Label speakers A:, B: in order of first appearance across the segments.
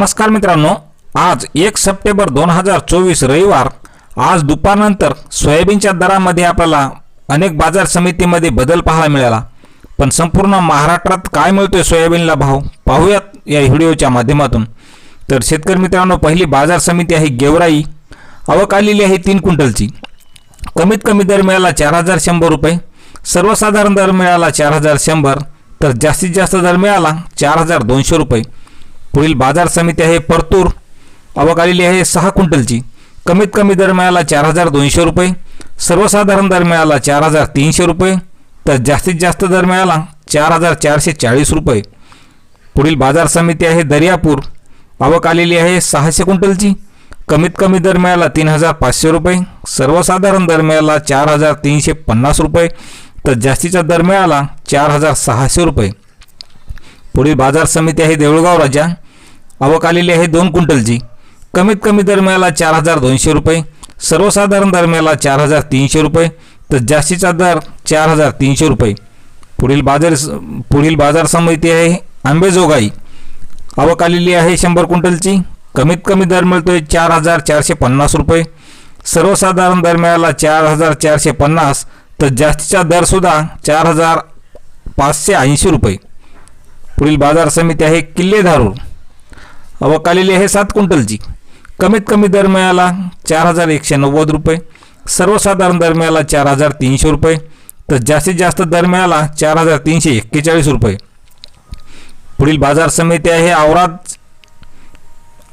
A: नमस्कार मित्रांनो, आज 1 सप्टेंबर 2024 रविवार। आज दुपारनंतर सोयाबीनच्या दरामध्ये आपल्याला अनेक बाजार समितीमध्ये बदल पाहायला मिळाला, पण संपूर्ण महाराष्ट्रात काय मिळतोय सोयाबीनला भाव पाहूयात या व्हिडिओच्या माध्यमातून। तर शेतकरी मित्रांनो, पहिली बाजार समिती आहे गेवराई। आवक आलेली आहे 3 क्विंटलची। कमीत कमी दर मिळाला 4100 रुपये, सर्वसाधारण दर मिळाला 4100, तर जास्तीत जास्त दर मिळाला 4200 रुपये। पुढील बाजार समिती आहे परतूर। आवक आलेली आहे 6 क्विंटलची। कमीत कमी दर मिळाला 4200 रुपये, सर्वसाधारण दर मिळाला 4300 रुपये, तर जास्तीत जास्त दर मिळाला 4440 रुपये। पुढील बाजार समिती आहे दर्यापूर। आवक आलेली आहे 600 क्विंटलची। कमीत कमी दर मिळाला 3500 रुपये, सर्वसाधारण दर मिळाला 4350 रुपये, तर जास्तीचा दर मिळाला 4600 रुपये। पुढील बाजार समिती आहे देऊळगाव राजा। आवक आलेली आहे 2 क्विंटलची। कमीत कमी दर मिळाला 4200 रुपये, सर्वसाधारण दर मिळाला 4300 रुपये, तर जास्तीचा दर 4300 रुपये। पुढील बाजार समिती आहे आंबेजोगाई। आवक आलेली आहे 100 क्विंटलची। कमीत कमी दर मिळतोय 4450 रुपये, सर्वसाधारण दर मिळाला 4450, तर जास्तीचा दर सुद्धा 4580 रुपये। पुढील बाजार समिती आहे किल्ले धारूर। आवक आलेली आहे 7 क्विंटलची। कमीत कमी दर मिळाला 4190 रुपये, सर्वसाधारण दर मिळाला 4300 रुपये, तर जास्तीत जास्त दर मिळाला 4341 रुपये। पुढील बाजार समिती आहे औराद।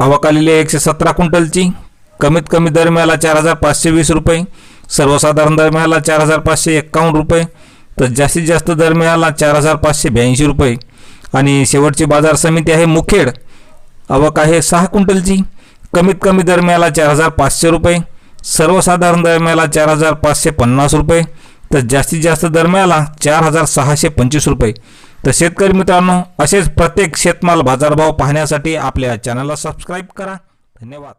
A: आवक आलेली आहे 117 क्विंटलची। कमीत कमी दर मिळाला 4520 रुपये, सर्वसाधारण दर मिळाला 4551 रुपये, तर जास्तीत जास्त दर मिळाला 4582 रुपये। आणि शेवटची बाजार समिती आहे मुखेड। आवक आहे 6 क्विंटलची। कमीत कमी दर मिळाला 4500 रुपये, सर्वसाधारण दर मिळाला 4550 रुपये, तर जास्तीत जास्त दर मिळाला 4625 रुपये। तर शेतकरी मित्रांनो, असेच प्रत्येक शेतमाल बाजारभाव पाहण्यासाठी आपल्या चॅनलला सबस्क्राईब करा। धन्यवाद।